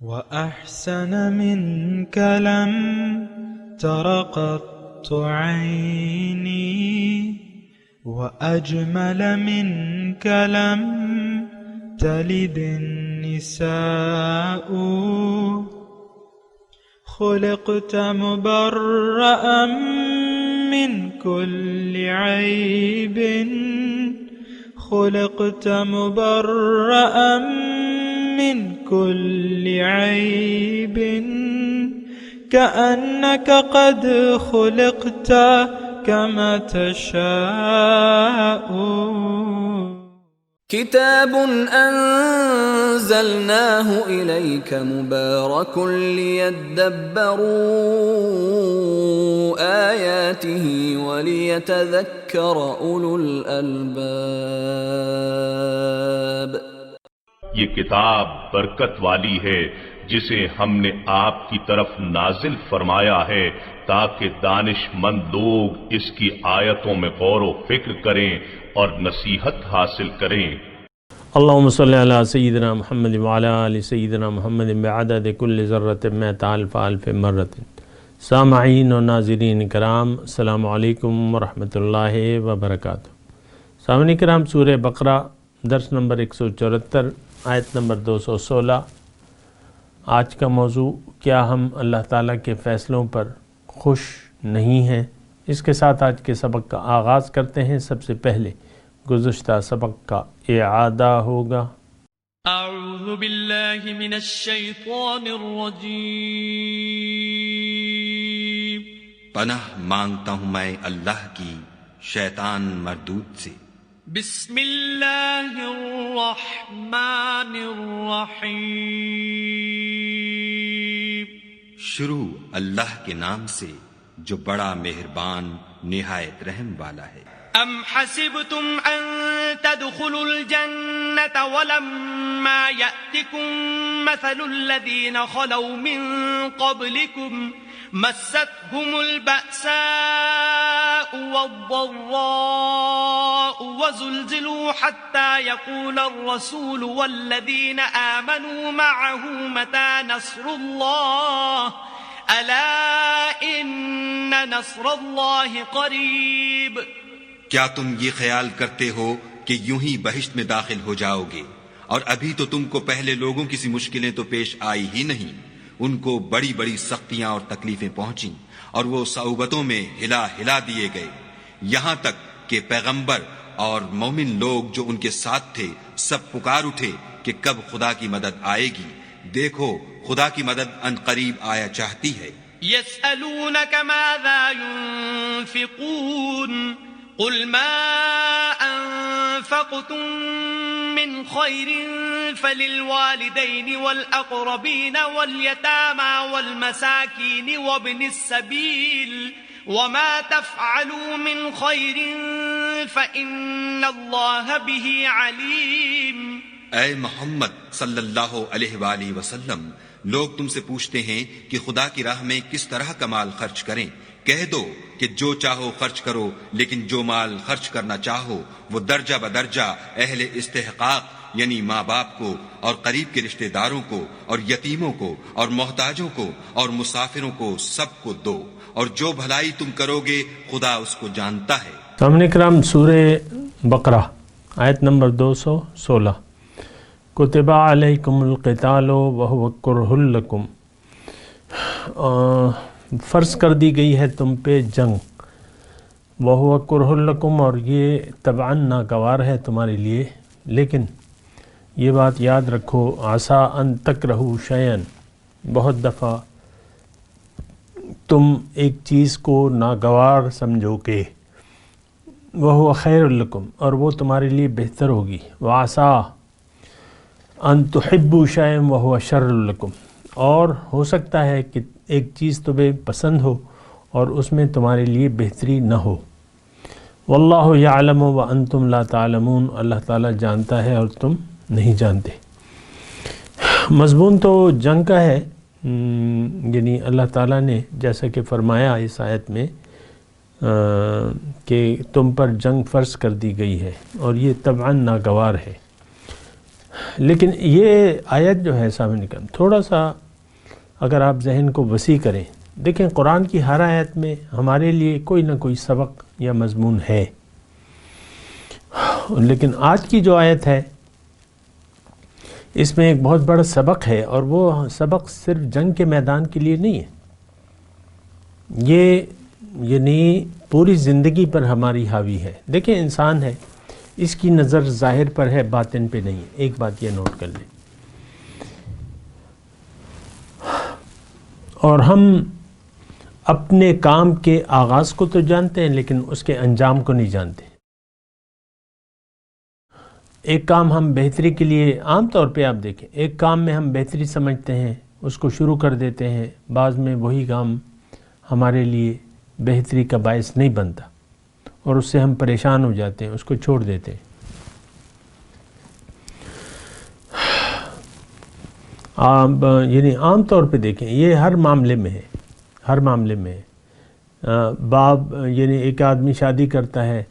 وأحسن منك لم تر قط عيني وأجمل منك لم تلد النساء خلقت مبرأ من كل عيب خلقت مبرأ من كل عيب كأنك قد خلقت كما تشاء كتاب أنزلناه إليك مبارك ليدبروا آياته وليتذكر أولو الألباب. یہ کتاب برکت والی ہے جسے ہم نے آپ کی طرف نازل فرمایا ہے تاکہ دانش مند لوگ اس کی آیتوں میں غور و فکر کریں اور نصیحت حاصل کریں. اللہم صلی علی سیدنا محمد وعلی آل سیدنا محمد بعدد کل ذرۃ مئۃ الف الف مرۃ. سامعین و ناظرین کرام، السلام علیکم ورحمۃ اللہ وبرکاتہ. سامعین کرام، سورہ بقرہ درس نمبر 174 آیت نمبر 216. آج کا موضوع، کیا ہم اللہ تعالیٰ کے فیصلوں پر خوش نہیں ہیں؟ اس کے ساتھ آج کے سبق کا آغاز کرتے ہیں. سب سے پہلے گزشتہ سبق کا اعادہ ہوگا. اعوذ باللہ من الشیطان الرجیم. پناہ مانگتا ہوں میں اللہ کی شیطان مردود سے. بسم اللہ الرحمن الرحیم. شروع اللہ کے نام سے جو بڑا مہربان نہایت رحم والا ہے. ام حسبتم ان تدخلوا الجنة ولما يأتكم مثل الذين خلوا من قبلكم مستهم البأساء والضراء وزلزلوا حتى يقول الرسول والذين آمنوا معه متى نصر الله ألا إن نصر الله قريب. کیا تم یہ خیال کرتے ہو کہ یوں ہی بہشت میں داخل ہو جاؤ گے اور ابھی تو تم کو پہلے لوگوں کی سی مشکلیں تو پیش آئی ہی نہیں. ان کو بڑی بڑی سختیاں اور تکلیفیں پہنچیں اور وہ صعوبتوں میں ہلا ہلا دیے گئے، یہاں تک کہ پیغمبر اور مومن لوگ جو ان کے ساتھ تھے سب پکار اٹھے کہ کب خدا کی مدد آئے گی. دیکھو خدا کی مدد ان قریب آیا چاہتی ہے. يسألونك ماذا ينفقون قل ما أنفقتم من خير فللوالدين والأقربين واليتامى والمساكين وابن السبيل وما تفعلوا من خير فإن الله به عليم. اے محمد صلی اللہ علیہ وآلہ وسلم، لوگ تم سے پوچھتے ہیں کہ خدا کی راہ میں کس طرح کا مال خرچ کریں. کہہ دو کہ جو چاہو خرچ کرو، لیکن جو مال خرچ کرنا چاہو وہ درجہ بدرجہ اہل استحقاق یعنی ماں باپ کو اور قریب کے رشتہ داروں کو اور یتیموں کو اور محتاجوں کو اور مسافروں کو سب کو دو، اور جو بھلائی تم کرو گے خدا اس کو جانتا ہے. سامعین کرام، سورہ بقرہ آیت نمبر 216. کتب علیکم القتال وہو کرہ لکم. فرض کر دی گئی ہے تم پہ جنگ، وہو کرہ لکم، اور یہ طبعاً ناگوار ہے تمہارے لیے. لیکن یہ بات یاد رکھو، عسیٰ ان تکرہوا شیئا، بہت دفعہ تم ایک چیز کو ناگوار سمجھو گے، وہو خیر لکم، اور وہ تمہارے لیے بہتر ہوگی. وعسیٰ ان تحبوا شیئا وہو شر لکم، اور ہو سکتا ہے کہ ایک چیز تمہیں پسند ہو اور اس میں تمہارے لیے بہتری نہ ہو. واللہ یعلم وانتم لا تعلمون، اللہ تعالیٰ جانتا ہے اور تم نہیں جانتے. مضمون تو جنگ کا ہے، یعنی اللہ تعالیٰ نے جیسا کہ فرمایا اس آیت میں کہ تم پر جنگ فرض کر دی گئی ہے اور یہ طبعاً ناگوار ہے. لیکن یہ آیت جو ہے سامنے کا تھوڑا سا اگر آپ ذہن کو وسیع کریں، دیکھیں قرآن کی ہر آیت میں ہمارے لیے کوئی نہ کوئی سبق یا مضمون ہے، لیکن آج کی جو آیت ہے اس میں ایک بہت بڑا سبق ہے، اور وہ سبق صرف جنگ کے میدان کے لیے نہیں ہے، یہ یعنی پوری زندگی پر ہماری حاوی ہے۔ دیکھیں انسان ہے، اس کی نظر ظاہر پر ہے، باطن پہ نہیں ہے۔ ایک بات یہ نوٹ کر لیں، اور ہم اپنے کام کے آغاز کو تو جانتے ہیں لیکن اس کے انجام کو نہیں جانتے۔ ایک کام ہم بہتری کے لیے عام طور پہ آپ دیکھیں، ایک کام میں ہم بہتری سمجھتے ہیں، اس کو شروع کر دیتے ہیں، بعض میں وہی کام ہمارے لیے بہتری کا باعث نہیں بنتا اور اس سے ہم پریشان ہو جاتے ہیں، اس کو چھوڑ دیتے ہیں۔ آپ یعنی عام طور پہ دیکھیں، یہ ہر معاملے میں ہے، ہر معاملے میں ہے۔ باپ یعنی ایک آدمی شادی کرتا ہے،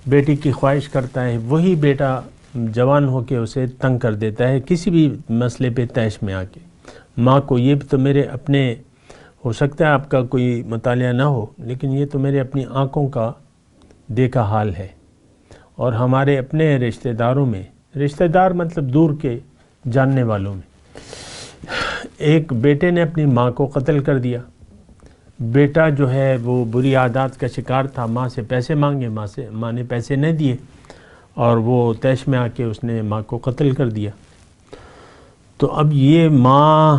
بیٹی کی خواہش کرتا ہے، وہی بیٹا جوان ہو کے اسے تنگ کر دیتا ہے کسی بھی مسئلے پہ طیش میں آ کے۔ ماں کو یہ تو میرے اپنے، ہو سکتا ہے آپ کا کوئی مطالعہ نہ ہو، لیکن یہ تو میرے اپنی آنکھوں کا دیکھا حال ہے۔ اور ہمارے اپنے رشتہ داروں میں، رشتہ دار مطلب دور کے جاننے والوں میں، ایک بیٹے نے اپنی ماں کو قتل کر دیا۔ بیٹا جو ہے وہ بری عادات کا شکار تھا، ماں سے پیسے مانگے، ماں نے پیسے نہیں دیے، اور وہ طیش میں آ کے اس نے ماں کو قتل کر دیا۔ تو اب یہ ماں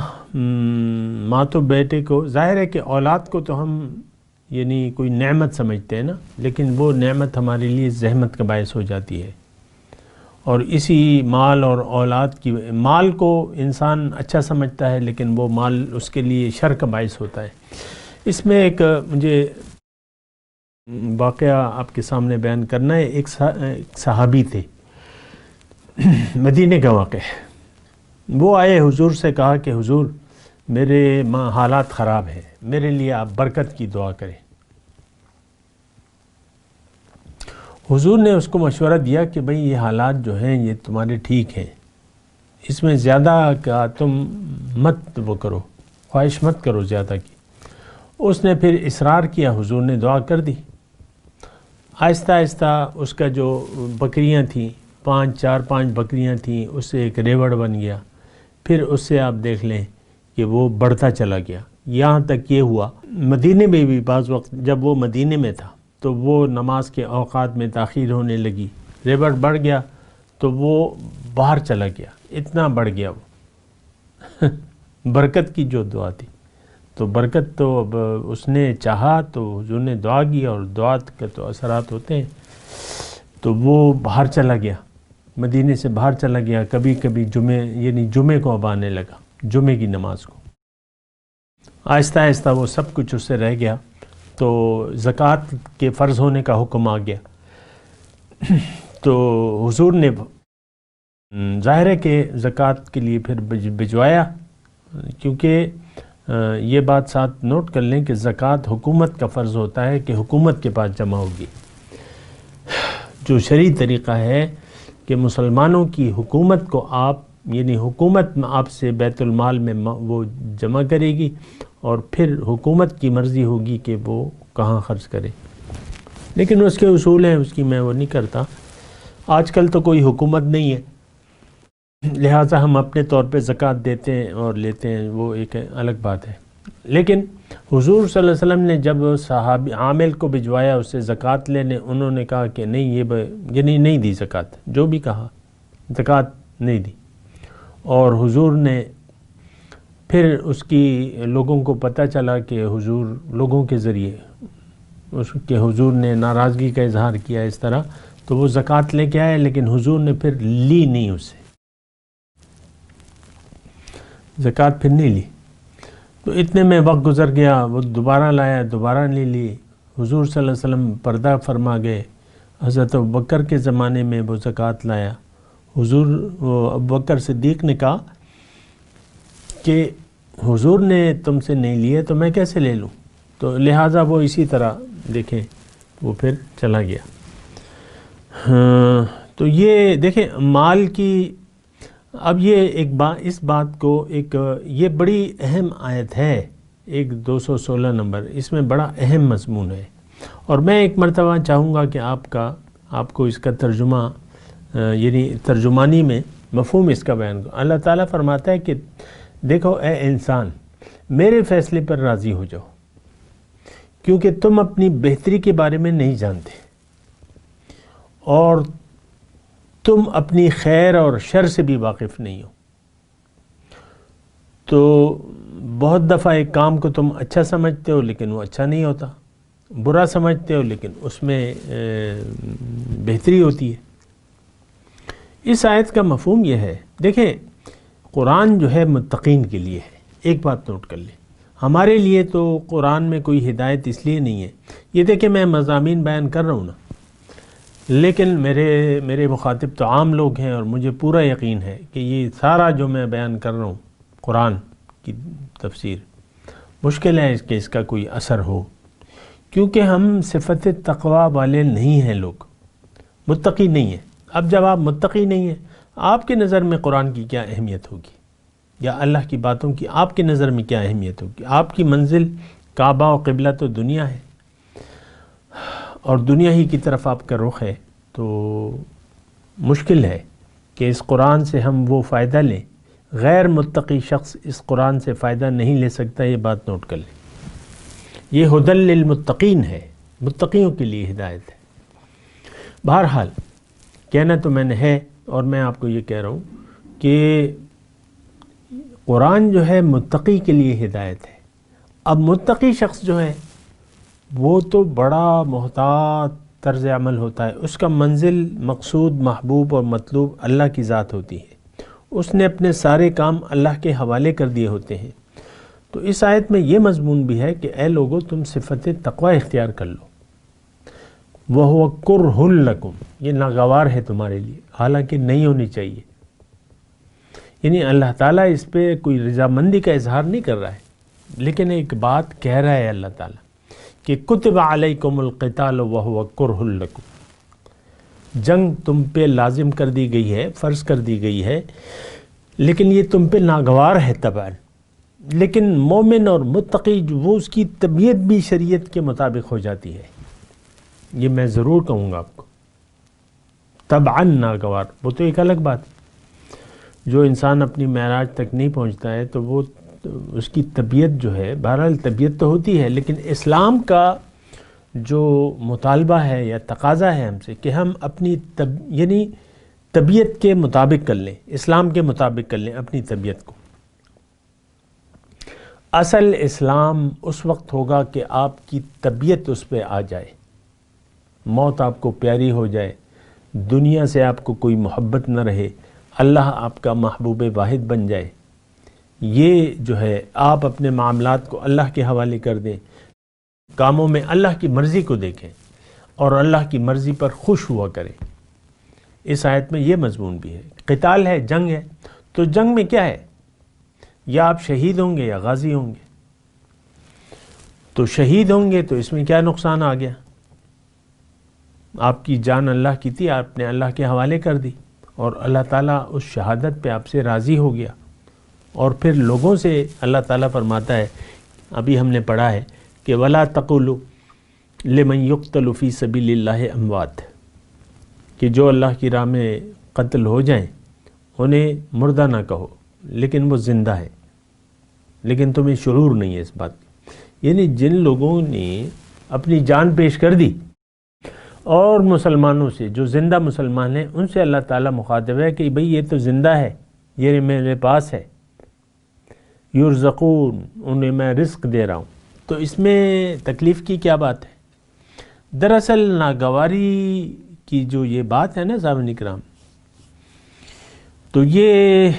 تو بیٹے کو، ظاہر ہے کہ اولاد کو تو ہم یعنی کوئی نعمت سمجھتے ہیں نا، لیکن وہ نعمت ہمارے لیے زحمت کا باعث ہو جاتی ہے۔ اور اسی مال اور اولاد کی، مال کو انسان اچھا سمجھتا ہے لیکن وہ مال اس کے لیے شر کا باعث ہوتا ہے۔ اس میں ایک مجھے واقعہ آپ کے سامنے بیان کرنا ہے۔ ایک صحابی تھے، مدینے کا واقعہ ہے۔ وہ آئے حضور سے، کہا کہ حضور میرے حالات خراب ہیں، میرے لیے آپ برکت کی دعا کریں۔ حضور نے اس کو مشورہ دیا کہ بھئی یہ حالات جو ہیں یہ تمہارے ٹھیک ہیں، اس میں زیادہ کا تم مت وہ کرو، خواہش مت کرو زیادہ کی۔ اس نے پھر اصرار کیا، حضور نے دعا کر دی۔ آہستہ آہستہ اس کا جو بکریاں تھیں، 5 بکریاں تھیں، اس سے ایک ریوڑ بن گیا۔ پھر اس سے آپ دیکھ لیں کہ وہ بڑھتا چلا گیا، یہاں تک یہ ہوا مدینے میں بھی بعض وقت جب وہ مدینے میں تھا تو وہ نماز کے اوقات میں تاخیر ہونے لگی، ریوڑ بڑھ گیا تو وہ باہر چلا گیا، اتنا بڑھ گیا وہ برکت کی جو دعا تھی، تو برکت تو اب اس نے چاہا تو حضور نے دعا کی، اور دعا کے تو اثرات ہوتے ہیں، تو وہ باہر چلا گیا، مدینے سے باہر چلا گیا۔ کبھی کبھی جمعے کو اب آنے لگا، جمعے کی نماز کو۔ آہستہ آہستہ وہ سب کچھ اس سے رہ گیا، تو زکوٰۃ کے فرض ہونے کا حکم آ گیا۔ تو حضور نے ظاہر ہے کہ زکوٰۃ کے لیے پھر بھجوایا، کیونکہ یہ بات ساتھ نوٹ کر لیں کہ زکوٰۃ حکومت کا فرض ہوتا ہے کہ حکومت کے پاس جمع ہوگی۔ جو شرعی طریقہ ہے کہ مسلمانوں کی حکومت کو آپ یعنی حکومت آپ سے بیت المال میں وہ جمع کرے گی، اور پھر حکومت کی مرضی ہوگی کہ وہ کہاں خرچ کرے، لیکن اس کے اصول ہیں، اس کی میں وہ نہیں کرتا۔ آج کل تو کوئی حکومت نہیں ہے، لہٰذا ہم اپنے طور پہ زکوٰۃ دیتے ہیں اور لیتے ہیں، وہ ایک الگ بات ہے۔ لیکن حضور صلی اللہ علیہ وسلم نے جب صحابی عامل کو بھجوایا اس سے زکوٰۃ لینے، انہوں نے کہا کہ نہیں، یہ نہیں دی زکوٰۃ، جو بھی کہا زکوٰۃ نہیں دی۔ اور حضور نے پھر اس کی لوگوں کو پتہ چلا کہ حضور لوگوں کے ذریعے اس کے حضور نے ناراضگی کا اظہار کیا اس طرح، تو وہ زکوٰۃ لے کے آئے، لیکن حضور نے پھر لی نہیں اس سے، زکوٰۃ پھر نہیں لی۔ تو اتنے میں وقت گزر گیا، وہ دوبارہ لایا، دوبارہ نہیں لی۔ حضور صلی اللہ علیہ وسلم پردہ فرما گئے، حضرت ابوبکر کے زمانے میں وہ زکوٰۃ لایا۔ حضور ابوبکر صدیق نے کہا کہ حضور نے تم سے نہیں لیے تو میں کیسے لے لوں، تو لہٰذا وہ اسی طرح دیکھیں وہ پھر چلا گیا۔ تو یہ دیکھیں مال کی اب یہ اس بات کو یہ بڑی اہم آیت ہے، 216 نمبر، اس میں بڑا اہم مضمون ہے، اور میں ایک مرتبہ چاہوں گا کہ آپ کو اس کا ترجمہ یعنی ترجمانی میں مفہوم اس کا بیان کرو۔ اللہ تعالیٰ فرماتا ہے کہ دیکھو اے انسان، میرے فیصلے پر راضی ہو جاؤ، کیونکہ تم اپنی بہتری کے بارے میں نہیں جانتے، اور تم اپنی خیر اور شر سے بھی واقف نہیں ہو۔ تو بہت دفعہ ایک کام کو تم اچھا سمجھتے ہو لیکن وہ اچھا نہیں ہوتا، برا سمجھتے ہو لیکن اس میں بہتری ہوتی ہے۔ اس آیت کا مفہوم یہ ہے، دیکھیں قرآن جو ہے متقین کے لیے ہے۔ ایک بات نوٹ کر لیں، ہمارے لیے تو قرآن میں کوئی ہدایت اس لیے نہیں ہے، یہ دیکھیں میں مضامین بیان کر رہا ہوں نا، لیکن میرے مخاطب تو عام لوگ ہیں، اور مجھے پورا یقین ہے کہ یہ سارا جو میں بیان کر رہا ہوں قرآن کی تفسیر، مشکل ہے کہ اس کا کوئی اثر ہو، کیونکہ ہم صفت تقوی والے نہیں ہیں، لوگ متقی نہیں ہیں۔ اب جب آپ متقی نہیں ہیں، آپ کے نظر میں قرآن کی کیا اہمیت ہوگی، یا اللہ کی باتوں کی آپ کے نظر میں کیا اہمیت ہوگی؟ آپ کی منزل کعبہ و قبلہ تو دنیا ہے، اور دنیا ہی کی طرف آپ کا رخ ہے، تو مشکل ہے کہ اس قرآن سے ہم وہ فائدہ لیں۔ غیر متقی شخص اس قرآن سے فائدہ نہیں لے سکتا، یہ بات نوٹ کر لیں۔ یہ ھدی للمتقین ہے، متقیوں کے لیے ہدایت ہے۔ بہرحال کہنا تو میں نے ہے، اور میں آپ کو یہ کہہ رہا ہوں کہ قرآن جو ہے متقی کے لیے ہدایت ہے۔ اب متقی شخص جو ہے وہ تو بڑا محتاط طرز عمل ہوتا ہے، اس کا منزل، مقصود، محبوب اور مطلوب اللہ کی ذات ہوتی ہے، اس نے اپنے سارے کام اللہ کے حوالے کر دیے ہوتے ہیں۔ تو اس آیت میں یہ مضمون بھی ہے کہ اے لوگو تم صفت تقوی اختیار کر لو، وَهُوَ كُرْهٌ لَكُمْ، یہ ناگوار ہے تمہارے لیے، حالانکہ نہیں ہونی چاہیے۔ یعنی اللہ تعالیٰ اس پہ کوئی رضامندی کا اظہار نہیں کر رہا ہے، لیکن ایک بات کہہ رہا ہے اللہ تعالیٰ کہ کتب علیکم القتال وہو کرہ لکم، جنگ تم پہ لازم کر دی گئی ہے، فرض کر دی گئی ہے، لیکن یہ تم پہ ناگوار ہے طبعا۔ لیکن مومن اور متقی وہ اس کی طبیعت بھی شریعت کے مطابق ہو جاتی ہے، یہ میں ضرور کہوں گا آپ کو، طبعا ناگوار، وہ تو ایک الگ بات۔ جو انسان اپنی معراج تک نہیں پہنچتا ہے تو وہ اس کی طبیعت جو ہے، بہرحال طبیعت تو ہوتی ہے، لیکن اسلام کا جو مطالبہ ہے یا تقاضا ہے ہم سے کہ ہم اپنی یعنی طبیعت کے مطابق کر لیں، اسلام کے مطابق کر لیں اپنی طبیعت کو۔ اصل اسلام اس وقت ہوگا کہ آپ کی طبیعت اس پہ آ جائے، موت آپ کو پیاری ہو جائے، دنیا سے آپ کو کوئی محبت نہ رہے، اللہ آپ کا محبوب واحد بن جائے، یہ جو ہے آپ اپنے معاملات کو اللہ کے حوالے کر دیں، کاموں میں اللہ کی مرضی کو دیکھیں اور اللہ کی مرضی پر خوش ہوا کریں۔ اس آیت میں یہ مضمون بھی ہے، قتال ہے، جنگ ہے، تو جنگ میں کیا ہے؟ یا آپ شہید ہوں گے یا غازی ہوں گے۔ تو شہید ہوں گے تو اس میں کیا نقصان آ گیا؟ آپ کی جان اللہ کی تھی، آپ نے اللہ کے حوالے کر دی، اور اللہ تعالیٰ اس شہادت پہ آپ سے راضی ہو گیا۔ اور پھر لوگوں سے اللہ تعالیٰ فرماتا ہے، ابھی ہم نے پڑھا ہے کہ وَلَا تَقُولُوا لِمَنْ يُقْتَلُ فِي سَبِيلِ اللَّهِ أَمْوَاتٌ، کہ جو اللہ کی راہ میں قتل ہو جائیں انہیں مردہ نہ کہو، لیکن وہ زندہ ہے، لیکن تمہیں شعور نہیں ہے اس بات کی۔ یعنی جن لوگوں نے اپنی جان پیش کر دی، اور مسلمانوں سے جو زندہ مسلمان ہیں ان سے اللہ تعالیٰ مخاطب ہے کہ بھئی یہ تو زندہ ہے، یہ میرے پاس ہے، یرزقون، انہیں میں رزق دے رہا ہوں، تو اس میں تکلیف کی کیا بات ہے؟ دراصل ناگواری کی جو یہ بات ہے نا سامعین اکرام، تو یہ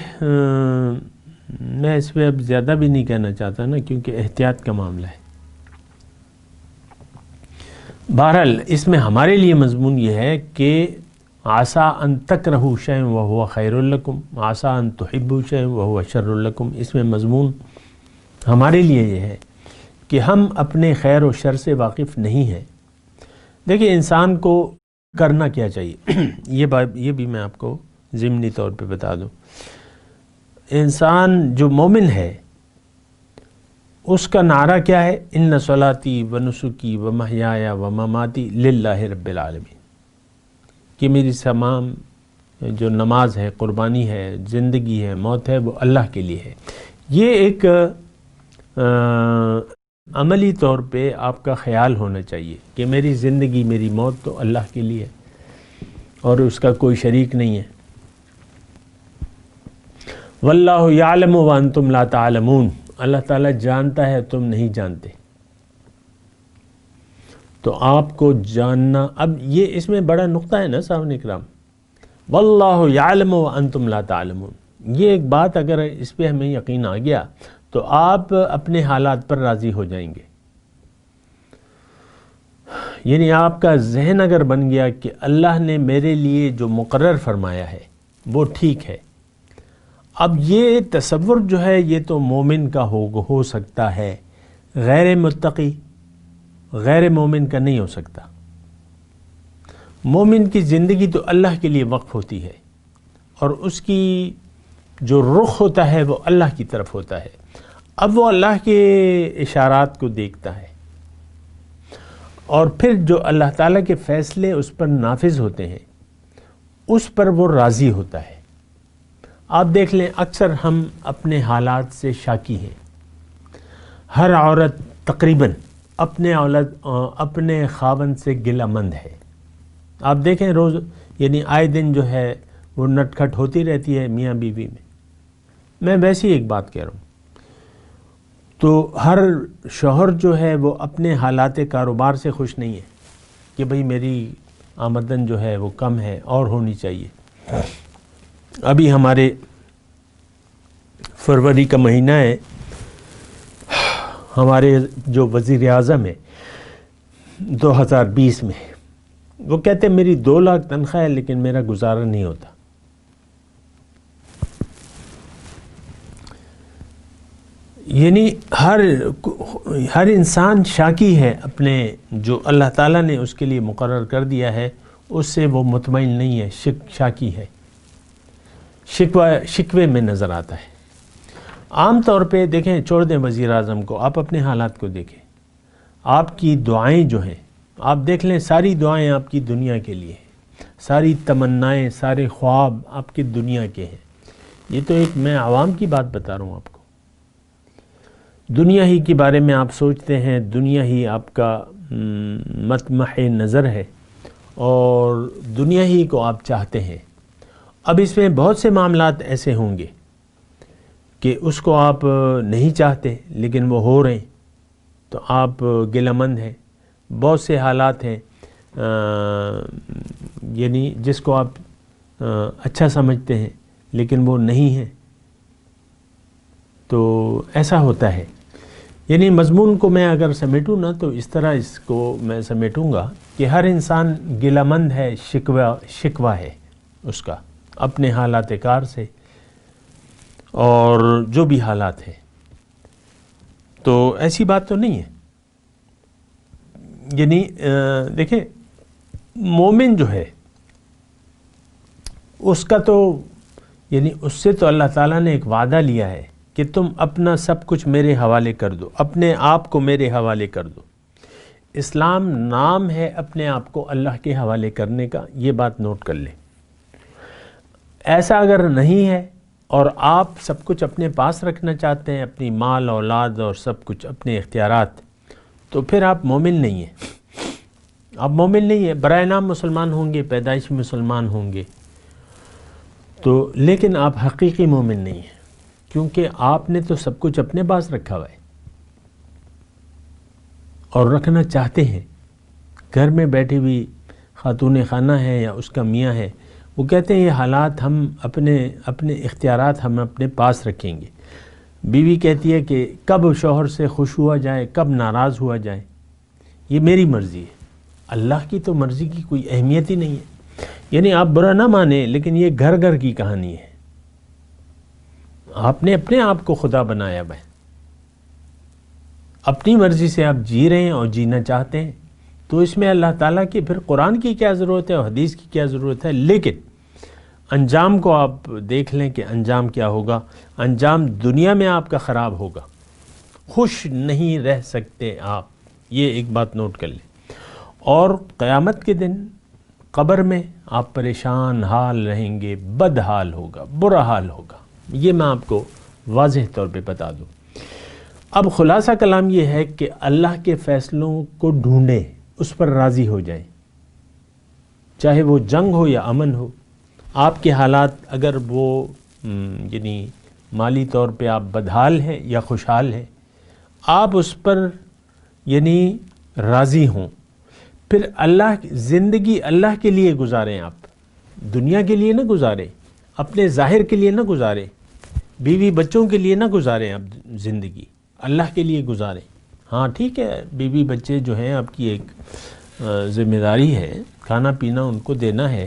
میں اس پہ اب زیادہ بھی نہیں کہنا چاہتا نا، کیونکہ احتیاط کا معاملہ ہے۔ بہرحال اس میں ہمارے لیے مضمون یہ ہے کہ عسیٰ ان تکرہوا شیئا وہو خیر لکم، عسیٰ ان تحبوا شیئا وہو شر لکم۔ اس میں مضمون ہمارے لیے یہ ہے کہ ہم اپنے خیر و شر سے واقف نہیں ہیں۔ دیکھیں انسان کو کرنا کیا چاہیے، یہ بھی میں آپ کو ضمنی طور پہ بتا دوں انسان جو مومن ہے اس کا نعرہ کیا ہے؟ ان صلاتی و نسکی و محیایا و مماتی للہ رب العالمین، کہ میری تمام جو نماز ہے، قربانی ہے، زندگی ہے، موت ہے، وہ اللہ کے لیے ہے۔ یہ ایک عملی طور پہ آپ کا خیال ہونا چاہیے کہ میری زندگی، میری موت تو اللہ کے لیے ہے اور اس کا کوئی شریک نہیں ہے۔ واللہ یعلم وانتم لا تعلمون، اللہ تعالیٰ جانتا ہے تم نہیں جانتے۔ تو آپ کو جاننا، اب یہ اس میں بڑا نقطہ ہے نا سامعین اکرام، واللہ یعلم وانتم لا تعلمون، یہ ایک بات اگر اس پہ ہمیں یقین آ گیا تو آپ اپنے حالات پر راضی ہو جائیں گے۔ یعنی آپ کا ذہن اگر بن گیا کہ اللہ نے میرے لیے جو مقرر فرمایا ہے وہ ٹھیک ہے، اب یہ تصور جو ہے یہ تو مومن کا ہو سکتا ہے، غیر متقی، غیر مومن کا نہیں ہو سکتا۔ مومن کی زندگی تو اللہ کے لیے وقف ہوتی ہے اور اس کی جو رخ ہوتا ہے وہ اللہ کی طرف ہوتا ہے۔ اب وہ اللہ کے اشارات کو دیکھتا ہے اور پھر جو اللہ تعالیٰ کے فیصلے اس پر نافذ ہوتے ہیں اس پر وہ راضی ہوتا ہے۔ آپ دیکھ لیں اکثر ہم اپنے حالات سے شاکی ہیں۔ ہر عورت تقریباً اپنے خاوند سے گلہ مند ہے۔ آپ دیکھیں روز، یعنی آئے دن جو ہے وہ نٹ کھٹ ہوتی رہتی ہے میاں بیوی میں۔ میں ویسی ایک بات کہہ رہا ہوں، تو ہر شوہر جو ہے وہ اپنے حالات کاروبار سے خوش نہیں ہے کہ بھئی میری آمدن جو ہے وہ کم ہے اور ہونی چاہیے۔ ابھی ہمارے فروری کا مہینہ ہے، ہمارے جو وزیر اعظم ہے 2020 میں، وہ کہتے ہیں میری 2 لاکھ تنخواہ ہے لیکن میرا گزارا نہیں ہوتا۔ یعنی ہر انسان شاکی ہے اپنے جو اللہ تعالیٰ نے اس کے لیے مقرر کر دیا ہے اس سے وہ مطمئن نہیں ہے، شاکی ہے، شکوے میں نظر آتا ہے۔ عام طور پہ دیکھیں، چھوڑ دیں وزیر اعظم کو، آپ اپنے حالات کو دیکھیں۔ آپ کی دعائیں جو ہیں، آپ دیکھ لیں ساری دعائیں آپ کی دنیا کے لیے ہیں، ساری تمنائیں، سارے خواب آپ کی دنیا کے ہیں۔ یہ تو ایک میں عوام کی بات بتا رہا ہوں آپ کو۔ دنیا ہی کے بارے میں آپ سوچتے ہیں، دنیا ہی آپ کا مطمح نظر ہے اور دنیا ہی کو آپ چاہتے ہیں۔ اب اس میں بہت سے معاملات ایسے ہوں گے کہ اس کو آپ نہیں چاہتے لیکن وہ ہو رہے ہیں تو آپ گلہ مند ہیں۔ بہت سے حالات ہیں یعنی جس کو آپ اچھا سمجھتے ہیں لیکن وہ نہیں ہیں، تو ایسا ہوتا ہے۔ یعنی مضمون کو میں اگر سمیٹوں نا تو اس طرح اس کو میں سمیٹوں گا کہ ہر انسان گلہ مند ہے، شکوہ ہے اس کا اپنے حالات کار سے اور جو بھی حالات ہیں، تو ایسی بات تو نہیں ہے۔ یعنی دیکھیں مومن جو ہے اس کا تو یعنی اس سے تو اللہ تعالیٰ نے ایک وعدہ لیا ہے کہ تم اپنا سب کچھ میرے حوالے کر دو، اپنے آپ کو میرے حوالے کر دو۔ اسلام نام ہے اپنے آپ کو اللہ کے حوالے کرنے کا، یہ بات نوٹ کر لیں۔ ایسا اگر نہیں ہے اور آپ سب کچھ اپنے پاس رکھنا چاہتے ہیں، اپنی مال اولاد اور سب کچھ اپنے اختیارات، تو پھر آپ مومن نہیں ہیں۔ آپ مومن نہیں ہیں، برائے نام مسلمان ہوں گے، پیدائشی مسلمان ہوں گے تو، لیکن آپ حقیقی مومن نہیں ہیں، کیونکہ آپ نے تو سب کچھ اپنے پاس رکھا ہوا ہے اور رکھنا چاہتے ہیں۔ گھر میں بیٹھی ہوئی خاتون خانہ ہے یا اس کا میاں ہے، وہ کہتے ہیں یہ حالات ہم اپنے اختیارات ہم اپنے پاس رکھیں گے۔ بیوی کہتی ہے کہ کب شوہر سے خوش ہوا جائے، کب ناراض ہوا جائے، یہ میری مرضی ہے۔ اللہ کی تو مرضی کی کوئی اہمیت ہی نہیں ہے۔ یعنی آپ برا نہ مانیں لیکن یہ گھر گھر کی کہانی ہے۔ آپ نے اپنے آپ کو خدا بنایا ہے، اپنی مرضی سے آپ جی رہے ہیں اور جینا چاہتے ہیں، تو اس میں اللہ تعالیٰ کی پھر قرآن کی کیا ضرورت ہے اور حدیث کی کیا ضرورت ہے؟ لیکن انجام کو آپ دیکھ لیں کہ انجام کیا ہوگا. انجام دنیا میں آپ کا خراب ہوگا، خوش نہیں رہ سکتے آپ، یہ ایک بات نوٹ کر لیں. اور قیامت کے دن قبر میں آپ پریشان حال رہیں گے، بد حال ہوگا، برا حال ہوگا. یہ میں آپ کو واضح طور پہ بتا دوں. اب خلاصہ کلام یہ ہے کہ اللہ کے فیصلوں کو ڈھونڈیں، اس پر راضی ہو جائیں، چاہے وہ جنگ ہو یا امن ہو. آپ کے حالات اگر وہ یعنی مالی طور پہ آپ بدحال ہیں یا خوشحال ہیں، آپ اس پر یعنی راضی ہوں. پھر زندگی اللہ کے لیے گزاریں، آپ دنیا کے لیے نہ گزاریں، اپنے ظاہر کے لیے نہ گزاریں، بیوی بچوں کے لیے نہ گزاریں. آپ زندگی اللہ کے لیے گزاریں. ہاں ٹھیک ہے، بیوی بچے جو ہیں آپ کی ایک ذمہ داری ہے، کھانا پینا ان کو دینا ہے،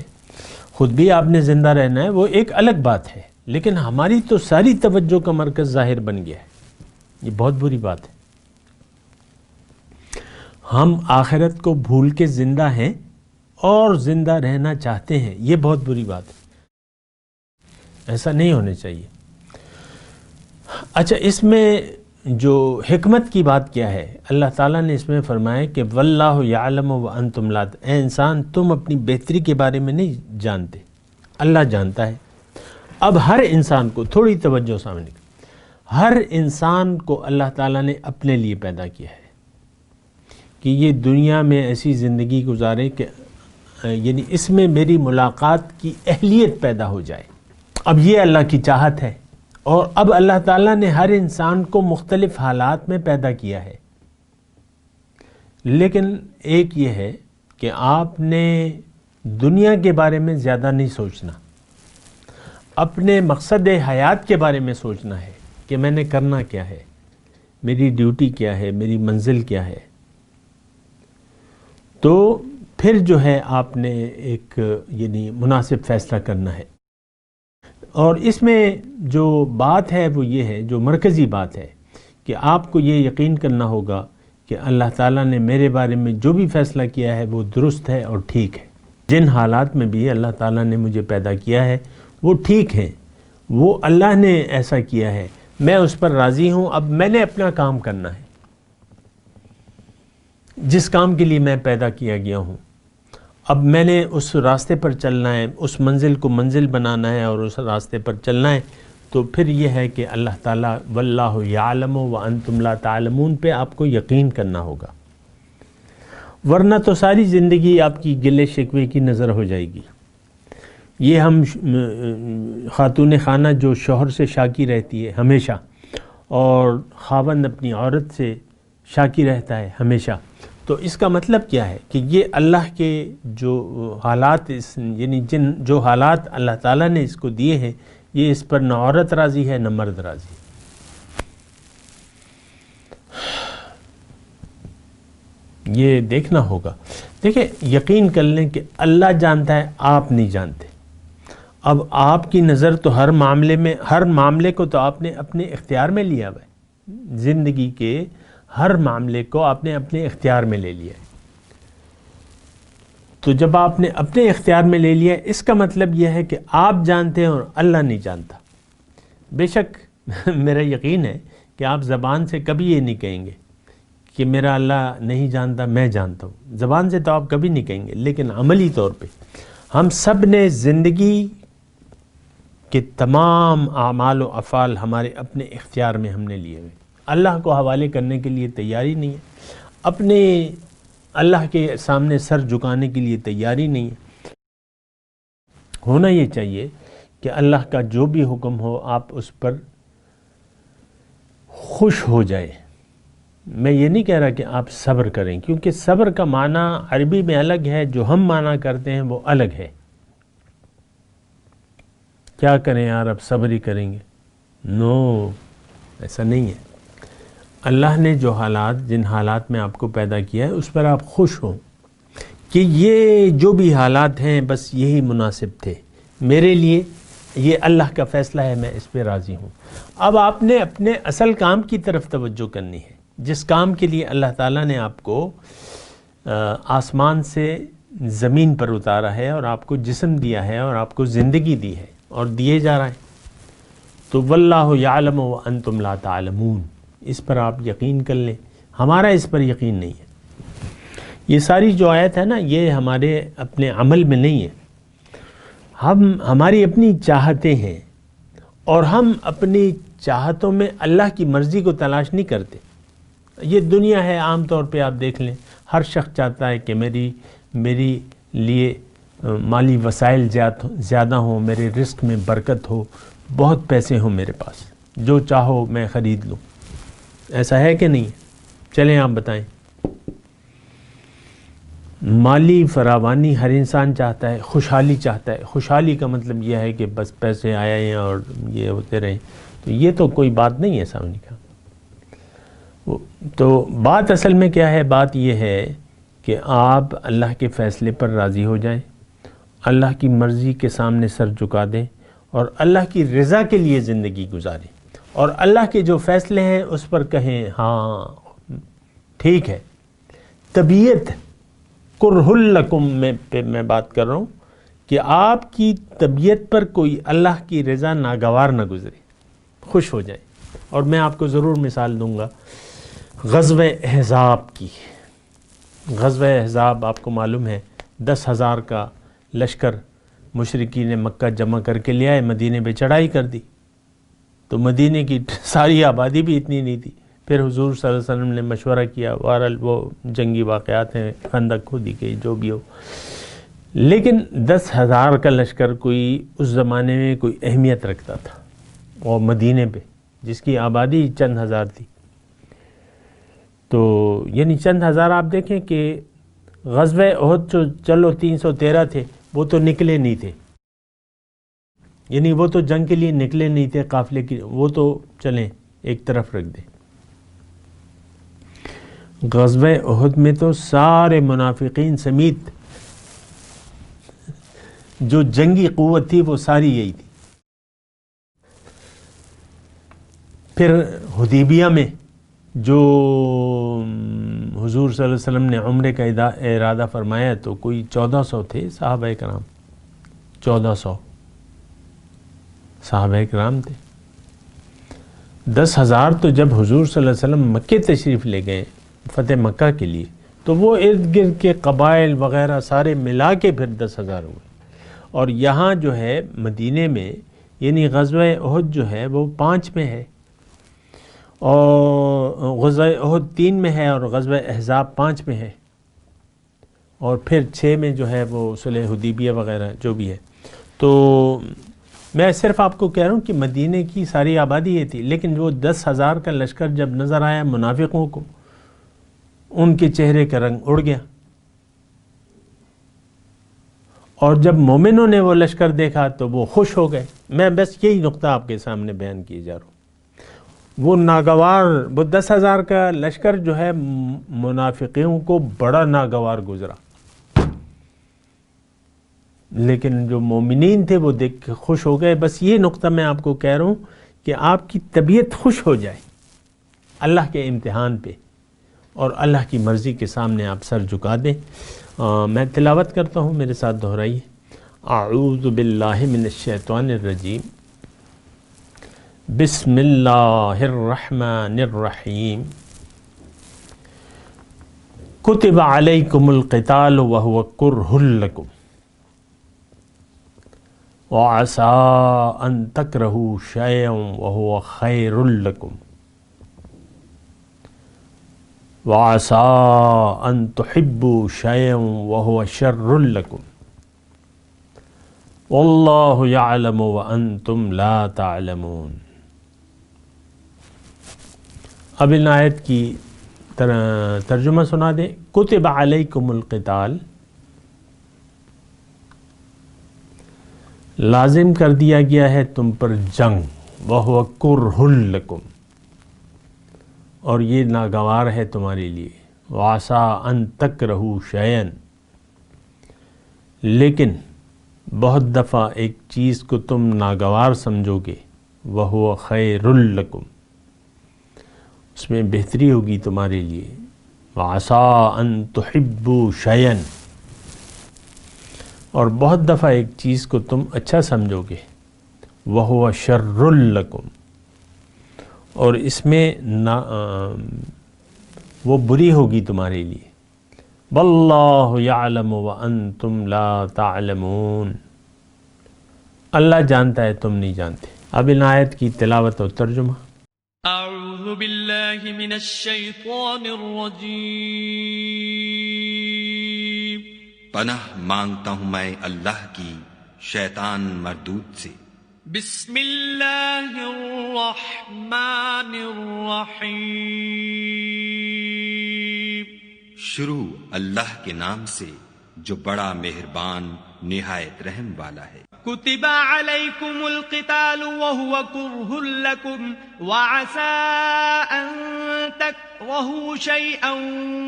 خود بھی آپ نے زندہ رہنا ہے، وہ ایک الگ بات ہے. لیکن ہماری تو ساری توجہ کا مرکز ظاہر بن گیا ہے. یہ بہت بری بات ہے. ہم آخرت کو بھول کے زندہ ہیں اور زندہ رہنا چاہتے ہیں، یہ بہت بری بات ہے. ایسا نہیں ہونے چاہیے. اچھا، اس میں جو حکمت کی بات کیا ہے؟ اللہ تعالیٰ نے اس میں فرمایا کہ واللہ یعلم وانتم لا. اے انسان، تم اپنی بہتری کے بارے میں نہیں جانتے، اللہ جانتا ہے. اب ہر انسان کو تھوڑی توجہ سامنے، ہر انسان کو اللہ تعالیٰ نے اپنے لیے پیدا کیا ہے کہ یہ دنیا میں ایسی زندگی گزارے کہ یعنی اس میں میری ملاقات کی اہلیت پیدا ہو جائے. اب یہ اللہ کی چاہت ہے. اور اب اللہ تعالیٰ نے ہر انسان کو مختلف حالات میں پیدا کیا ہے. لیکن ایک یہ ہے کہ آپ نے دنیا کے بارے میں زیادہ نہیں سوچنا، اپنے مقصد حیات کے بارے میں سوچنا ہے کہ میں نے کرنا کیا ہے، میری ڈیوٹی کیا ہے، میری منزل کیا ہے. تو پھر جو ہے آپ نے ایک یعنی مناسب فیصلہ کرنا ہے. اور اس میں جو بات ہے وہ یہ ہے، جو مرکزی بات ہے کہ آپ کو یہ یقین کرنا ہوگا کہ اللہ تعالیٰ نے میرے بارے میں جو بھی فیصلہ کیا ہے وہ درست ہے اور ٹھیک ہے. جن حالات میں بھی اللہ تعالیٰ نے مجھے پیدا کیا ہے وہ ٹھیک ہیں، وہ اللہ نے ایسا کیا ہے، میں اس پر راضی ہوں. اب میں نے اپنا کام کرنا ہے، جس کام کے لیے میں پیدا کیا گیا ہوں. اب میں نے اس راستے پر چلنا ہے، اس منزل کو منزل بنانا ہے اور اس راستے پر چلنا ہے. تو پھر یہ ہے کہ اللہ تعالیٰ واللہ یعلم وانتم لا تعلمون پہ آپ کو یقین کرنا ہوگا، ورنہ تو ساری زندگی آپ کی گلے شکوے کی نظر ہو جائے گی. یہ ہم خاتون خانہ جو شوہر سے شاکی رہتی ہے ہمیشہ، اور خاوند اپنی عورت سے شاکی رہتا ہے ہمیشہ، تو اس کا مطلب کیا ہے کہ یہ اللہ کے جو حالات یعنی جو حالات اللہ تعالیٰ نے اس کو دیے ہیں، یہ اس پر نہ عورت راضی ہے نہ مرد راضی. یہ دیکھنا ہوگا. دیکھیں، یقین کر لیں کہ اللہ جانتا ہے، آپ نہیں جانتے. اب آپ کی نظر تو ہر معاملے کو تو آپ نے اپنے اختیار میں لیا ہوا ہے. زندگی کے ہر معاملے کو آپ نے اپنے اختیار میں لے لیا ہے. تو جب آپ نے اپنے اختیار میں لے لیا، اس کا مطلب یہ ہے کہ آپ جانتے ہیں اور اللہ نہیں جانتا. بے شک میرا یقین ہے کہ آپ زبان سے کبھی یہ نہیں کہیں گے کہ میرا اللہ نہیں جانتا، میں جانتا ہوں. زبان سے تو آپ کبھی نہیں کہیں گے، لیکن عملی طور پہ ہم سب نے زندگی کے تمام اعمال و افعال ہمارے اپنے اختیار میں ہم نے لیے ہوئے. اللہ کو حوالے کرنے کے لیے تیاری نہیں ہے، اپنے اللہ کے سامنے سر جھکانے کے لیے تیاری نہیں ہے. ہونا یہ چاہیے کہ اللہ کا جو بھی حکم ہو آپ اس پر خوش ہو جائے. میں یہ نہیں کہہ رہا کہ آپ صبر کریں، کیونکہ صبر کا معنی عربی میں الگ ہے، جو ہم معنی کرتے ہیں وہ الگ ہے. کیا کریں یار، اب صبر ہی کریں گے؟ نو، ایسا نہیں ہے. اللہ نے جو جن حالات میں آپ کو پیدا کیا ہے اس پر آپ خوش ہوں کہ یہ جو بھی حالات ہیں بس یہی مناسب تھے میرے لیے، یہ اللہ کا فیصلہ ہے، میں اس پہ راضی ہوں. اب آپ نے اپنے اصل کام کی طرف توجہ کرنی ہے، جس کام کے لیے اللہ تعالیٰ نے آپ کو آسمان سے زمین پر اتارا ہے اور آپ کو جسم دیا ہے اور آپ کو زندگی دی ہے اور دیے جا رہا ہے. تو واللہ یعلم وانتم لا تعلمون، اس پر آپ یقین کر لیں. ہمارا اس پر یقین نہیں ہے. یہ ساری جو آیت ہے نا، یہ ہمارے اپنے عمل میں نہیں ہے. ہماری اپنی چاہتیں ہیں اور ہم اپنی چاہتوں میں اللہ کی مرضی کو تلاش نہیں کرتے. یہ دنیا ہے، عام طور پہ آپ دیکھ لیں، ہر شخص چاہتا ہے کہ میری لیے مالی وسائل زیادہ ہوں، میرے رزق میں برکت ہو، بہت پیسے ہوں میرے پاس، جو چاہو میں خرید لوں. ایسا ہے کہ نہیں؟ چلیں آپ بتائیں. مالی فراوانی ہر انسان چاہتا ہے، خوشحالی چاہتا ہے. خوشحالی کا مطلب یہ ہے کہ بس پیسے آئے ہیں اور یہ ہوتے رہیں، تو یہ تو کوئی بات نہیں ہے سامنے کا. تو بات اصل میں کیا ہے؟ بات یہ ہے کہ آپ اللہ کے فیصلے پر راضی ہو جائیں، اللہ کی مرضی کے سامنے سر جھکا دیں اور اللہ کی رضا کے لیے زندگی گزاریں، اور اللہ کے جو فیصلے ہیں اس پر کہیں ہاں ٹھیک ہے. طبیعت کرہ لکم میں بات کر رہا ہوں کہ آپ کی طبیعت پر کوئی اللہ کی رضا ناگوار نہ گزرے، خوش ہو جائیں. اور میں آپ کو ضرور مثال دوں گا غزوہ احزاب کی. غزوہ احزاب آپ کو معلوم ہے 10,000 کا لشکر مشرکین مکہ جمع کر کے لے آئے، مدینے پہ چڑھائی کر دی. تو مدینے کی ساری آبادی بھی اتنی نہیں تھی. پھر حضور صلی اللہ علیہ وسلم نے مشورہ کیا، بہرحال وہ جنگی واقعات ہیں، خندق کھودی گئی، جو بھی ہو. لیکن 10,000 کا لشکر کوئی اس زمانے میں کوئی اہمیت رکھتا تھا، اور مدینے پہ جس کی آبادی چند ہزار تھی. تو یعنی چند ہزار آپ دیکھیں کہ غزوہ احد جو چلو 313 تھے وہ تو نکلے نہیں تھے، یعنی وہ تو جنگ کے لیے نکلے نہیں تھے، قافلے کی وہ تو چلیں ایک طرف رکھ دیں. غزوہ احد میں تو سارے منافقین سمیت جو جنگی قوت تھی وہ ساری یہی تھی. پھر حدیبیہ میں جو حضور صلی اللہ علیہ وسلم نے عمرے کا ارادہ فرمایا تو کوئی 1400 تھے صحابہ کرام، 1400 صحابہ کرام تھے. 10,000 تو جب حضور صلی اللہ علیہ وسلم مکے تشریف لے گئے فتح مکہ کے لیے، تو وہ ارد گرد کے قبائل وغیرہ سارے ملا کے پھر 10,000 ہوئے. اور یہاں جو ہے مدینے میں یعنی غزوہ احد جو ہے وہ 5 میں ہے، اور غزوہ احد 3 میں ہے، اور غزوہ احزاب 5 میں ہے، اور پھر 6 میں جو ہے وہ صلح حدیبیہ وغیرہ جو بھی ہے. تو میں صرف آپ کو کہہ رہا ہوں کہ مدینے کی ساری آبادی یہ تھی. لیکن وہ 10,000 کا لشکر جب نظر آیا منافقوں کو، ان کے چہرے کا رنگ اڑ گیا. اور جب مومنوں نے وہ لشکر دیکھا تو وہ خوش ہو گئے. میں بس یہی نقطہ آپ کے سامنے بیان کیے جا رہا ہوں. وہ ناگوار، وہ 10,000 کا لشکر جو ہے منافقوں کو بڑا ناگوار گزرا، لیکن جو مومنین تھے وہ دیکھ کے خوش ہو گئے. بس یہ نقطہ میں آپ کو کہہ رہا ہوں کہ آپ کی طبیعت خوش ہو جائے اللہ کے امتحان پہ، اور اللہ کی مرضی کے سامنے آپ سر جھکا دیں. میں تلاوت کرتا ہوں، میرے ساتھ دہرائیے. اعوذ باللہ من الشیطان الرجیم، بسم اللہ الرحمن الرحیم. کتب علیکم القتال وهو کرہ لکم وعسى ان تکرہوا شیئا وهو خیر لکم وعسى ان تحبوا شیئا وهو شر لکم واللہ یعلم وانتم لا تعلمون. اب ان آیت کی ترجمہ سنا دیں. کتب علیکم القتال، لازم کر دیا گیا ہے تم پر جنگ، وہو کرہ لکم، اور یہ ناگوار ہے تمہارے لیے. وعسى ان تکرہوا شیئا، لیکن بہت دفعہ ایک چیز کو تم ناگوار سمجھو گے. وہو خیر لکم، اس میں بہتری ہوگی تمہارے لیے. وعسى ان تحبوا شیئا، اور بہت دفعہ ایک چیز کو تم اچھا سمجھو گے، وَهُوَ شَرٌّ لَكُمْ، اور اس میں وہ بری ہوگی تمہارے لیے. وَاللَّهُ يَعْلَمُ وَأَنْتُمْ لَا تَعْلَمُونَ، اللہ جانتا ہے تم نہیں جانتے. اب ان آیت کی تلاوت و ترجمہ. اعوذ باللہ من الشیطان الرجیم. پناہ مانگتا ہوں میں اللہ کی شیطان مردود سے. بسم اللہ الرحمن الرحیم. شروع اللہ کے نام سے جو بڑا مہربان نہایت رحم والا ہے. كتب عليكم القتال وهو كره لكم وعسى أن تكرهوا شيئا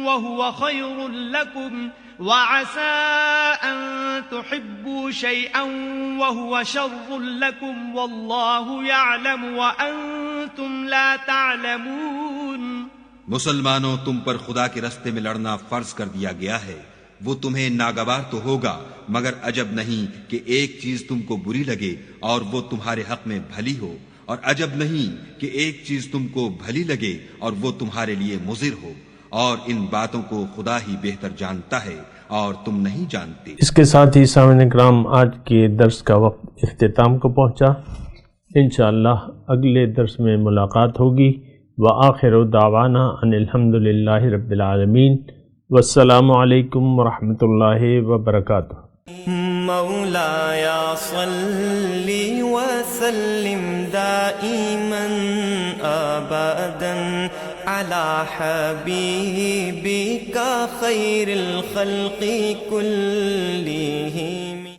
وهو خير لكم وعسى أن تحبوا شيئا وهو شر لكم والله يعلم وأنتم لا تعلمون. مسلمانوں، تم پر خدا کے راستے میں لڑنا فرض کر دیا گیا ہے. وہ تمہیں ناگوار تو ہوگا، مگر عجب نہیں کہ ایک چیز تم کو بری لگے اور وہ تمہارے حق میں بھلی ہو، اور عجب نہیں کہ ایک چیز تم کو بھلی لگے اور وہ تمہارے لیے مضر ہو، اور ان باتوں کو خدا ہی بہتر جانتا ہے اور تم نہیں جانتے. اس کے ساتھ ہی سامعین کرام، آج کے درس کا وقت اختتام کو پہنچا. انشاءاللہ اگلے درس میں ملاقات ہوگی. وآخر دعوانا ان الحمدللہ رب العالمین. والسلام علیکم ورحمۃ اللہ وبرکاتہ. مولاي صل وسلم دائما ابدا على حبيبك خير الخلق كلهم.